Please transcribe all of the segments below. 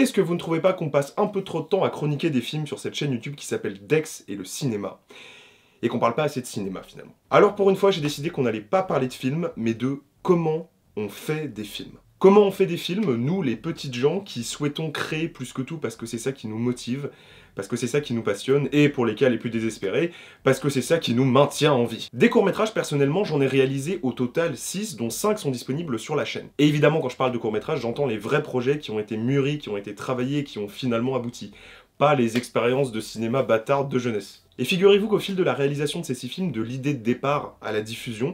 est-ce que vous ne trouvez pas qu'on passe un peu trop de temps à chroniquer des films sur cette chaîne YouTube qui s'appelle Dex et le cinéma? Et qu'on parle pas assez de cinéma finalement. Alors pour une fois, j'ai décidé qu'on n'allait pas parler de films, mais de comment on fait des films. Comment on fait des films, nous les petites gens qui souhaitons créer plus que tout parce que c'est ça qui nous motive, parce que c'est ça qui nous passionne, et pour les cas les plus désespérés, parce que c'est ça qui nous maintient en vie. Des courts-métrages, personnellement, j'en ai réalisé au total 6, dont 5 sont disponibles sur la chaîne. Et évidemment, quand je parle de courts-métrages, j'entends les vrais projets qui ont été mûris, qui ont été travaillés, qui ont finalement abouti. Pas les expériences de cinéma bâtardes de jeunesse. Et figurez-vous qu'au fil de la réalisation de ces 6 films, de l'idée de départ à la diffusion,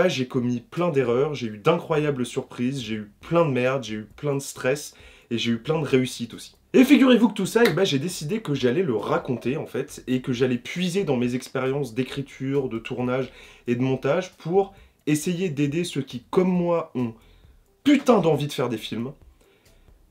j'ai commis plein d'erreurs, j'ai eu d'incroyables surprises, j'ai eu plein de merde, j'ai eu plein de stress, et j'ai eu plein de réussites aussi. Et figurez-vous que tout ça, j'ai décidé que j'allais le raconter en fait, et que j'allais puiser dans mes expériences d'écriture, de tournage et de montage pour essayer d'aider ceux qui, comme moi, ont putain d'envie de faire des films,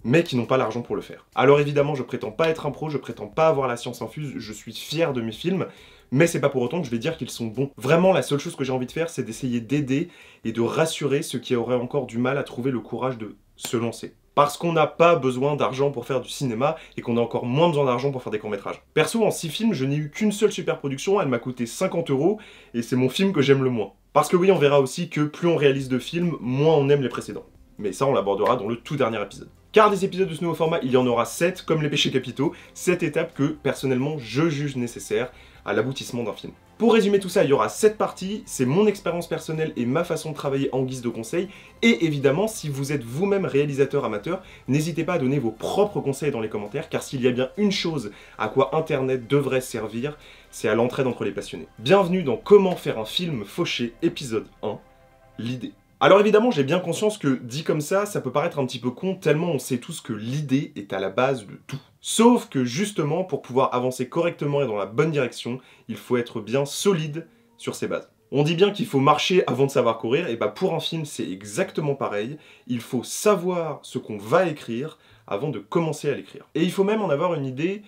mais qui n'ont pas l'argent pour le faire. Alors évidemment, je prétends pas être un pro, je prétends pas avoir la science infuse, je suis fier de mes films, mais c'est pas pour autant que je vais dire qu'ils sont bons. Vraiment, la seule chose que j'ai envie de faire, c'est d'essayer d'aider et de rassurer ceux qui auraient encore du mal à trouver le courage de se lancer. Parce qu'on n'a pas besoin d'argent pour faire du cinéma, et qu'on a encore moins besoin d'argent pour faire des courts-métrages. Perso, en 6 films, je n'ai eu qu'une seule super production, elle m'a coûté 50 €, et c'est mon film que j'aime le moins. Parce que oui, on verra aussi que plus on réalise de films, moins on aime les précédents. Mais ça, on l'abordera dans le tout dernier épisode. Car des épisodes de ce nouveau format, il y en aura 7, comme les péchés capitaux, 7 étapes que, personnellement, je juge nécessaires à l'aboutissement d'un film. Pour résumer tout ça, il y aura 7 parties, c'est mon expérience personnelle et ma façon de travailler en guise de conseil, et évidemment, si vous êtes vous-même réalisateur amateur, n'hésitez pas à donner vos propres conseils dans les commentaires, car s'il y a bien une chose à quoi Internet devrait servir, c'est à l'entraide entre les passionnés. Bienvenue dans Comment faire un film fauché, épisode 1, l'idée. Alors évidemment, j'ai bien conscience que, dit comme ça peut paraître un petit peu con, tellement on sait tous que l'idée est à la base de tout. Sauf que justement, pour pouvoir avancer correctement et dans la bonne direction, il faut être bien solide sur ses bases. On dit bien qu'il faut marcher avant de savoir courir, et pour un film c'est exactement pareil, il faut savoir ce qu'on va écrire avant de commencer à l'écrire. Et il faut même en avoir une idée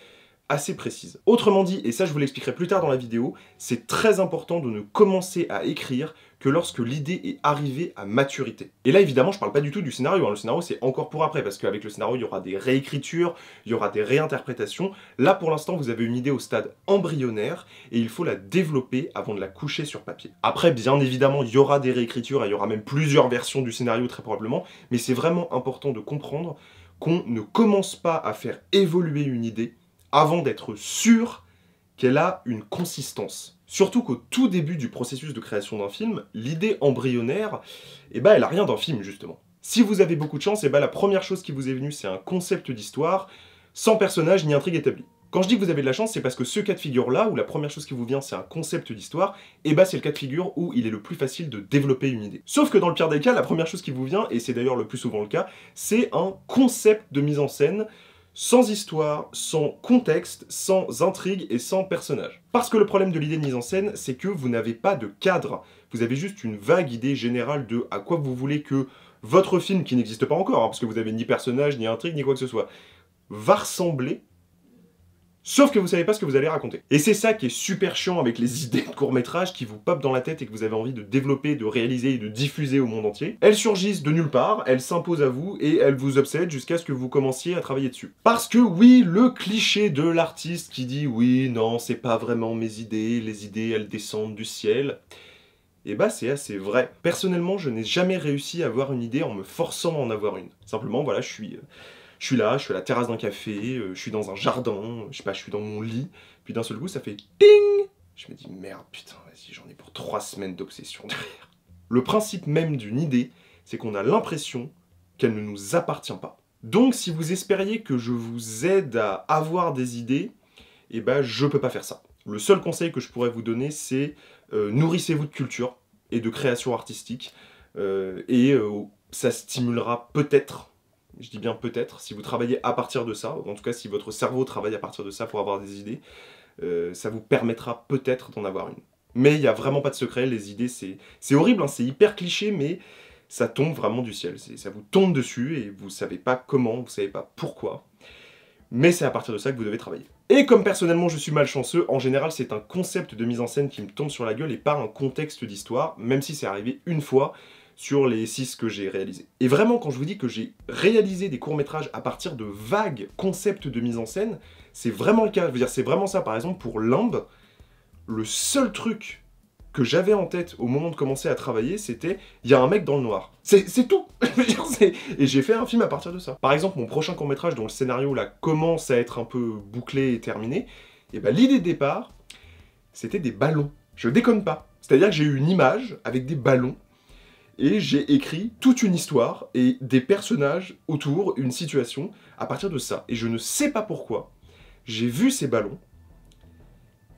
assez précise. Autrement dit, et ça je vous l'expliquerai plus tard dans la vidéo, c'est très important de ne commencer à écrire que lorsque l'idée est arrivée à maturité. Et là évidemment je parle pas du tout du scénario, le scénario c'est encore pour après, parce qu'avec le scénario il y aura des réécritures, il y aura des réinterprétations. Là pour l'instant vous avez une idée au stade embryonnaire, et il faut la développer avant de la coucher sur papier. Après bien évidemment il y aura des réécritures, et il y aura même plusieurs versions du scénario très probablement, mais c'est vraiment important de comprendre qu'on ne commence pas à faire évoluer une idée avant d'être sûr qu'elle a une consistance. Surtout qu'au tout début du processus de création d'un film, l'idée embryonnaire, elle a rien d'un film justement. Si vous avez beaucoup de chance, la première chose qui vous est venue, c'est un concept d'histoire, sans personnage ni intrigue établie. Quand je dis que vous avez de la chance, c'est parce que ce cas de figure-là, où la première chose qui vous vient, c'est un concept d'histoire, c'est le cas de figure où il est le plus facile de développer une idée. Sauf que dans le pire des cas, la première chose qui vous vient, et c'est d'ailleurs le plus souvent le cas, c'est un concept de mise en scène, sans histoire, sans contexte, sans intrigue et sans personnage. Parce que le problème de l'idée de mise en scène, c'est que vous n'avez pas de cadre. Vous avez juste une vague idée générale de à quoi vous voulez que votre film, qui n'existe pas encore, parce que vous n'avez ni personnage, ni intrigue, ni quoi que ce soit, va ressembler, sauf que vous savez pas ce que vous allez raconter. Et c'est ça qui est super chiant avec les idées de court-métrage qui vous popent dans la tête et que vous avez envie de développer, de réaliser et de diffuser au monde entier. Elles surgissent de nulle part, elles s'imposent à vous et elles vous obsèdent jusqu'à ce que vous commenciez à travailler dessus. Parce que oui, le cliché de l'artiste qui dit « oui, non, c'est pas vraiment mes idées, les idées elles descendent du ciel », c'est assez vrai. Personnellement, je n'ai jamais réussi à avoir une idée en me forçant à en avoir une. Simplement, voilà, je suis là, je suis à la terrasse d'un café, je suis dans un jardin, je sais pas, je suis dans mon lit, puis d'un seul coup ça fait ting. Je me dis merde, putain, vas-y, j'en ai pour 3 semaines d'obsession derrière. Le principe même d'une idée, c'est qu'on a l'impression qu'elle ne nous appartient pas. Donc si vous espériez que je vous aide à avoir des idées, je peux pas faire ça. Le seul conseil que je pourrais vous donner, c'est nourrissez-vous de culture et de création artistique, ça stimulera peut-être, je dis bien peut-être, si vous travaillez à partir de ça, en tout cas si votre cerveau travaille à partir de ça pour avoir des idées, ça vous permettra peut-être d'en avoir une. Mais il n'y a vraiment pas de secret, les idées c'est horrible, hein, c'est hyper cliché, mais ça tombe vraiment du ciel, ça vous tombe dessus et vous savez pas comment, vous savez pas pourquoi, mais c'est à partir de ça que vous devez travailler. Et comme personnellement je suis malchanceux, en général c'est un concept de mise en scène qui me tombe sur la gueule et pas un contexte d'histoire, même si c'est arrivé une fois, sur les 6 que j'ai réalisés. Et vraiment, quand je vous dis que j'ai réalisé des courts-métrages à partir de vagues concepts de mise en scène, c'est vraiment le cas. Je veux dire, c'est vraiment ça. Par exemple, pour Limbe, le seul truc que j'avais en tête au moment de commencer à travailler, c'était il y a un mec dans le noir. C'est tout. Et j'ai fait un film à partir de ça. Par exemple, mon prochain court-métrage dont le scénario là commence à être un peu bouclé et terminé, et ben l'idée de départ, c'était des ballons. Je déconne pas. C'est-à-dire que j'ai eu une image avec des ballons et j'ai écrit toute une histoire et des personnages autour, une situation à partir de ça. Et je ne sais pas pourquoi, j'ai vu ces ballons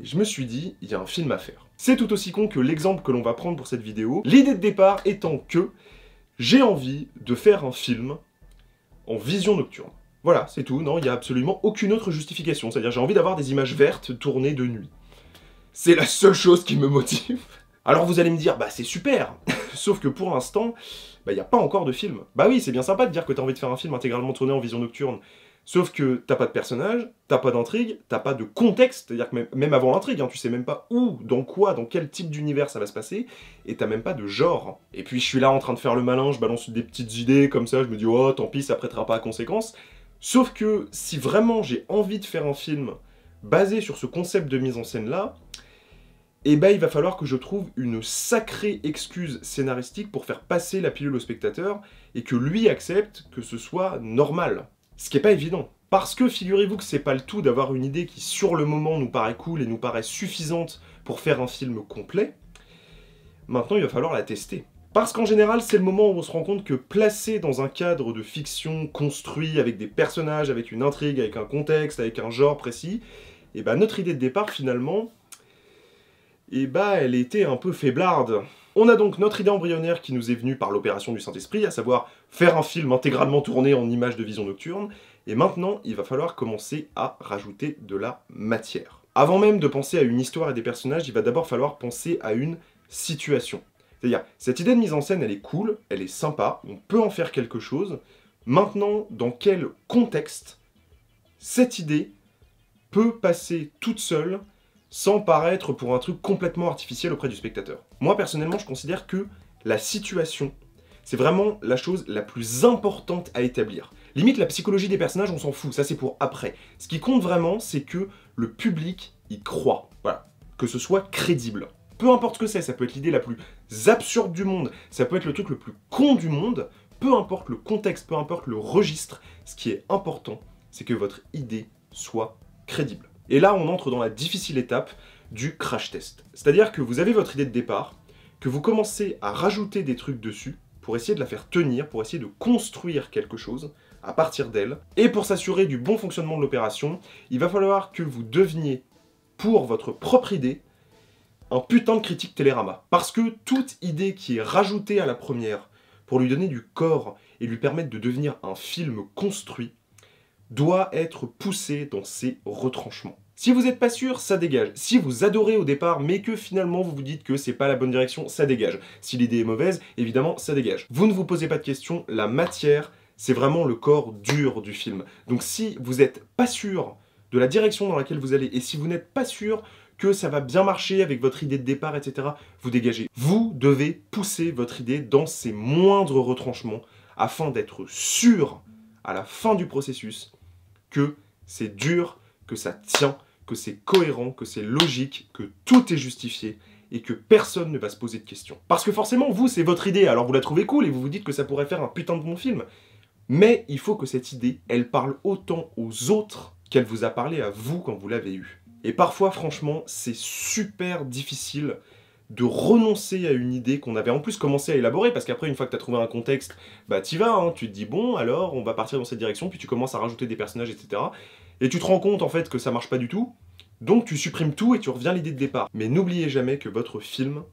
et je me suis dit, il y a un film à faire. C'est tout aussi con que l'exemple que l'on va prendre pour cette vidéo, l'idée de départ étant que j'ai envie de faire un film en vision nocturne. Voilà, c'est tout, non, il n'y a absolument aucune autre justification. C'est-à-dire j'ai envie d'avoir des images vertes tournées de nuit. C'est la seule chose qui me motive. Alors vous allez me dire, bah c'est super. Sauf que pour l'instant, bah il n'y a pas encore de film. Bah oui, c'est bien sympa de dire que t'as envie de faire un film intégralement tourné en vision nocturne. Sauf que t'as pas de personnage, t'as pas d'intrigue, t'as pas de contexte, c'est-à-dire que même avant l'intrigue, hein, tu sais même pas où, dans quoi, dans quel type d'univers ça va se passer, et t'as même pas de genre. Et puis je suis là en train de faire le malin, je balance des petites idées comme ça, je me dis oh tant pis, ça prêtera pas à conséquence. Sauf que si vraiment j'ai envie de faire un film basé sur ce concept de mise en scène là, eh ben il va falloir que je trouve une sacrée excuse scénaristique pour faire passer la pilule au spectateur et que lui accepte que ce soit normal. Ce qui est pas évident. Parce que figurez-vous que c'est pas le tout d'avoir une idée qui sur le moment nous paraît cool et nous paraît suffisante pour faire un film complet. Maintenant il va falloir la tester. Parce qu'en général c'est le moment où on se rend compte que placé dans un cadre de fiction construit avec des personnages, avec une intrigue, avec un contexte, avec un genre précis, et ben notre idée de départ finalement, et bah elle était un peu faiblarde. On a donc notre idée embryonnaire qui nous est venue par l'opération du Saint-Esprit, à savoir faire un film intégralement tourné en images de vision nocturne, et maintenant il va falloir commencer à rajouter de la matière. Avant même de penser à une histoire et des personnages, il va d'abord falloir penser à une situation. C'est-à-dire, cette idée de mise en scène elle est cool, elle est sympa, on peut en faire quelque chose, maintenant dans quel contexte cette idée peut passer toute seule sans paraître pour un truc complètement artificiel auprès du spectateur. Moi, personnellement, je considère que la situation, c'est vraiment la chose la plus importante à établir. Limite, la psychologie des personnages, on s'en fout, ça c'est pour après. Ce qui compte vraiment, c'est que le public y croit. Voilà. Que ce soit crédible. Peu importe ce que c'est, ça peut être l'idée la plus absurde du monde, ça peut être le truc le plus con du monde, peu importe le contexte, peu importe le registre, ce qui est important, c'est que votre idée soit crédible. Et là, on entre dans la difficile étape du crash test. C'est-à-dire que vous avez votre idée de départ, que vous commencez à rajouter des trucs dessus, pour essayer de la faire tenir, pour essayer de construire quelque chose à partir d'elle. Et pour s'assurer du bon fonctionnement de l'opération, il va falloir que vous deveniez, pour votre propre idée, un putain de critique Télérama. Parce que toute idée qui est rajoutée à la première, pour lui donner du corps et lui permettre de devenir un film construit, doit être poussé dans ses retranchements. Si vous n'êtes pas sûr, ça dégage. Si vous adorez au départ, mais que finalement vous vous dites que c'est pas la bonne direction, ça dégage. Si l'idée est mauvaise, évidemment, ça dégage. Vous ne vous posez pas de questions, la matière, c'est vraiment le corps dur du film. Donc si vous n'êtes pas sûr de la direction dans laquelle vous allez, et si vous n'êtes pas sûr que ça va bien marcher avec votre idée de départ, etc., vous dégagez. Vous devez pousser votre idée dans ses moindres retranchements, afin d'être sûr, à la fin du processus, que c'est dur, que ça tient, que c'est cohérent, que c'est logique, que tout est justifié et que personne ne va se poser de questions. Parce que forcément, vous, c'est votre idée, alors vous la trouvez cool et vous vous dites que ça pourrait faire un putain de bon film. Mais il faut que cette idée, elle parle autant aux autres qu'elle vous a parlé à vous quand vous l'avez eue. Et parfois, franchement, c'est super difficile de renoncer à une idée qu'on avait en plus commencé à élaborer, parce qu'après, une fois que tu as trouvé un contexte, bah t'y vas, hein, tu te dis bon, alors on va partir dans cette direction, puis tu commences à rajouter des personnages, etc. Et tu te rends compte en fait que ça marche pas du tout, donc tu supprimes tout et tu reviens à l'idée de départ. Mais n'oubliez jamais que votre film,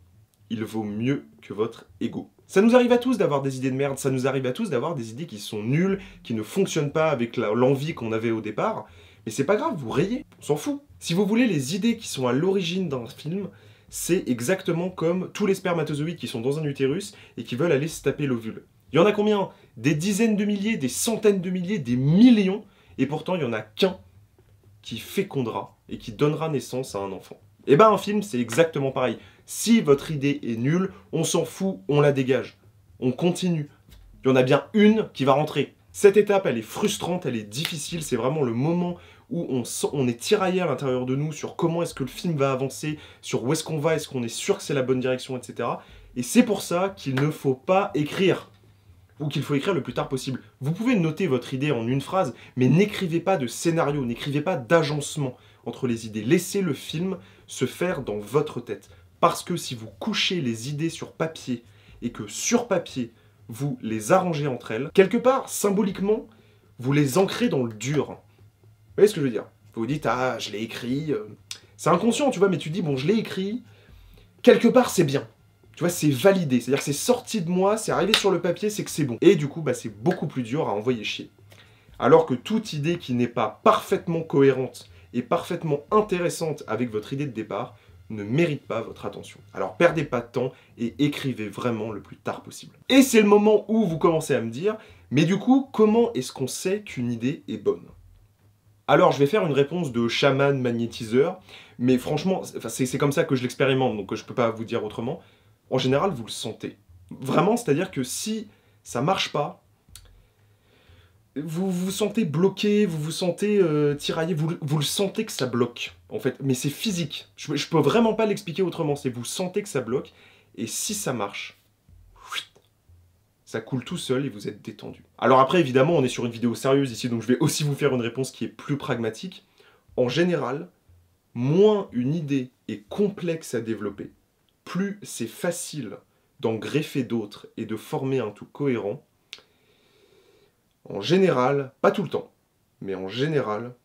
il vaut mieux que votre ego. Ça nous arrive à tous d'avoir des idées de merde, ça nous arrive à tous d'avoir des idées qui sont nulles, qui ne fonctionnent pas avec l'envie qu'on avait au départ, mais c'est pas grave, vous rayez, on s'en fout. Si vous voulez les idées qui sont à l'origine d'un film, c'est exactement comme tous les spermatozoïdes qui sont dans un utérus et qui veulent aller se taper l'ovule. Il y en a combien? Des dizaines de milliers, des centaines de milliers, des millions, et pourtant il y en a qu'un qui fécondera et qui donnera naissance à un enfant. Et ben un film c'est exactement pareil. Si votre idée est nulle, on s'en fout, on la dégage. on continue. Il y en a bien une qui va rentrer. Cette étape, elle est frustrante, elle est difficile, c'est vraiment le moment où on est tiraillé à l'intérieur de nous sur comment est-ce que le film va avancer, sur où est-ce qu'on va, est-ce qu'on est sûr que c'est la bonne direction, etc. Et c'est pour ça qu'il ne faut pas écrire, ou qu'il faut écrire le plus tard possible. Vous pouvez noter votre idée en une phrase, mais n'écrivez pas de scénario, n'écrivez pas d'agencement entre les idées. Laissez le film se faire dans votre tête. Parce que si vous couchez les idées sur papier, et que sur papier, vous les arrangez entre elles, quelque part, symboliquement, vous les ancrez dans le dur. Vous voyez ce que je veux dire? Vous vous dites, ah, je l'ai écrit... C'est inconscient, tu vois, mais tu dis, bon, je l'ai écrit, quelque part, c'est bien. Tu vois, c'est validé, c'est-à-dire que c'est sorti de moi, c'est arrivé sur le papier, c'est que c'est bon. Et du coup, bah, c'est beaucoup plus dur à envoyer chier. Alors que toute idée qui n'est pas parfaitement cohérente et parfaitement intéressante avec votre idée de départ ne mérite pas votre attention. Alors perdez pas de temps et écrivez vraiment le plus tard possible. Et c'est le moment où vous commencez à me dire, mais du coup, comment est-ce qu'on sait qu'une idée est bonne? Alors je vais faire une réponse de chaman magnétiseur, mais franchement, c'est comme ça que je l'expérimente, donc je peux pas vous dire autrement. En général, vous le sentez. Vraiment, c'est-à-dire que si ça marche pas, vous vous sentez bloqué, vous vous sentez tiraillé, vous le sentez que ça bloque, en fait. Mais c'est physique. Je peux vraiment pas l'expliquer autrement. C'est vous sentez que ça bloque, et si ça marche, ça coule tout seul et vous êtes détendu. Alors après, évidemment, on est sur une vidéo sérieuse ici, donc je vais aussi vous faire une réponse qui est plus pragmatique. En général, moins une idée est complexe à développer, plus c'est facile d'en greffer d'autres et de former un tout cohérent. En général, pas tout le temps, mais en général,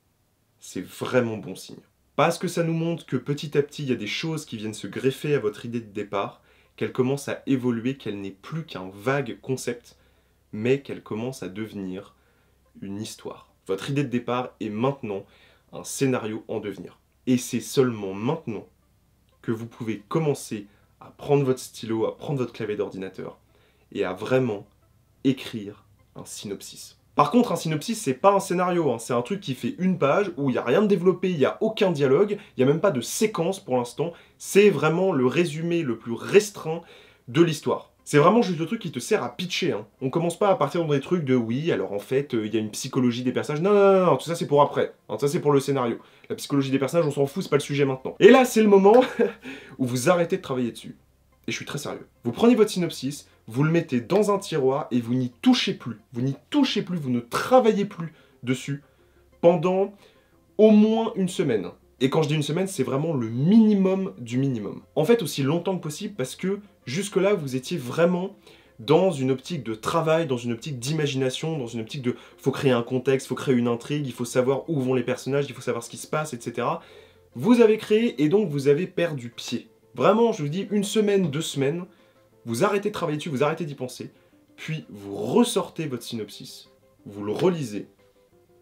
c'est vraiment bon signe. Parce que ça nous montre que petit à petit, il y a des choses qui viennent se greffer à votre idée de départ, qu'elle commence à évoluer, qu'elle n'est plus qu'un vague concept, mais qu'elle commence à devenir une histoire. Votre idée de départ est maintenant un scénario en devenir. Et c'est seulement maintenant que vous pouvez commencer à prendre votre stylo, à prendre votre clavier d'ordinateur et à vraiment écrire un synopsis. Par contre, un synopsis, c'est pas un scénario, hein. C'est un truc qui fait une page où il n'y a rien de développé, il n'y a aucun dialogue, il n'y a même pas de séquence pour l'instant. C'est vraiment le résumé le plus restreint de l'histoire. C'est vraiment juste le truc qui te sert à pitcher, hein. On commence pas à partir dans des trucs de oui, alors en fait, il y a une psychologie des personnages. Non, non, non, non, tout ça c'est pour après. Hein, ça c'est pour le scénario. La psychologie des personnages, on s'en fout, c'est pas le sujet maintenant. Et là, c'est le moment où vous arrêtez de travailler dessus. Et je suis très sérieux. Vous prenez votre synopsis, vous le mettez dans un tiroir et vous n'y touchez plus. Vous n'y touchez plus, vous ne travaillez plus dessus pendant au moins une semaine. Et quand je dis une semaine, c'est vraiment le minimum du minimum. En fait, aussi longtemps que possible, parce que jusque-là, vous étiez vraiment dans une optique de travail, dans une optique d'imagination, dans une optique de faut créer un contexte, faut créer une intrigue, il faut savoir où vont les personnages, il faut savoir ce qui se passe, etc. Vous avez créé et donc vous avez perdu pied. Vraiment, je vous dis, une semaine, 2 semaines, vous arrêtez de travailler dessus, vous arrêtez d'y penser, puis vous ressortez votre synopsis, vous le relisez,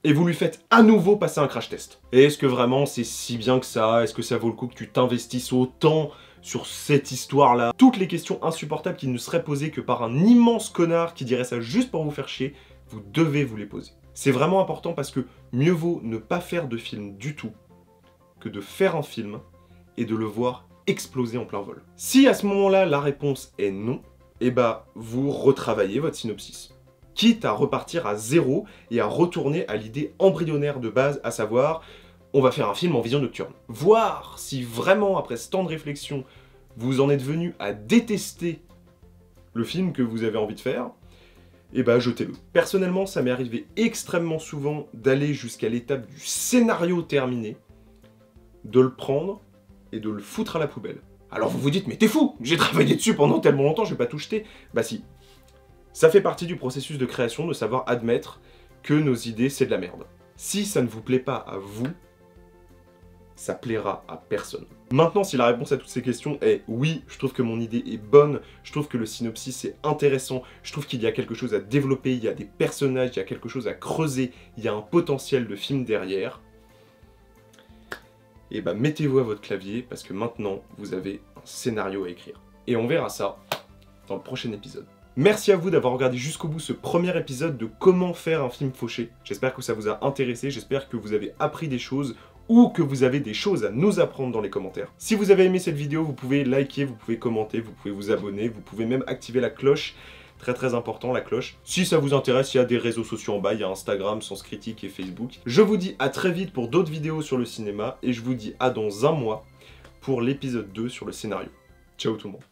et vous lui faites à nouveau passer un crash test. Et est-ce que vraiment c'est si bien que ça? Est-ce que ça vaut le coup que tu t'investisses autant sur cette histoire-là? Toutes les questions insupportables qui ne seraient posées que par un immense connard qui dirait ça juste pour vous faire chier, vous devez vous les poser. C'est vraiment important parce que mieux vaut ne pas faire de film du tout que de faire un film et de le voir exploser en plein vol. Si à ce moment-là, la réponse est non, eh bah, vous retravaillez votre synopsis. Quitte à repartir à zéro et à retourner à l'idée embryonnaire de base, à savoir, on va faire un film en vision nocturne. Voir si vraiment, après ce temps de réflexion, vous en êtes venu à détester le film que vous avez envie de faire, eh bah, jetez-le. Personnellement, ça m'est arrivé extrêmement souvent d'aller jusqu'à l'étape du scénario terminé, de le prendre et de le foutre à la poubelle. Alors vous vous dites, mais t'es fou, j'ai travaillé dessus pendant tellement longtemps, je vais pas tout jeter. Bah si. Ça fait partie du processus de création de savoir admettre que nos idées, c'est de la merde. Si ça ne vous plaît pas à vous, ça plaira à personne. Maintenant, si la réponse à toutes ces questions est oui, je trouve que mon idée est bonne, je trouve que le synopsis est intéressant, je trouve qu'il y a quelque chose à développer, il y a des personnages, il y a quelque chose à creuser, il y a un potentiel de film derrière, et bah mettez-vous à votre clavier parce que maintenant, vous avez un scénario à écrire. Et on verra ça dans le prochain épisode. Merci à vous d'avoir regardé jusqu'au bout ce premier épisode de comment faire un film fauché. J'espère que ça vous a intéressé, j'espère que vous avez appris des choses ou que vous avez des choses à nous apprendre dans les commentaires. Si vous avez aimé cette vidéo, vous pouvez liker, vous pouvez commenter, vous pouvez vous abonner, vous pouvez même activer la cloche. Très très important, la cloche. Si ça vous intéresse, il y a des réseaux sociaux en bas, il y a Instagram, Sens Critique et Facebook. Je vous dis à très vite pour d'autres vidéos sur le cinéma, et je vous dis à dans un mois pour l'épisode 2 sur le scénario. Ciao tout le monde.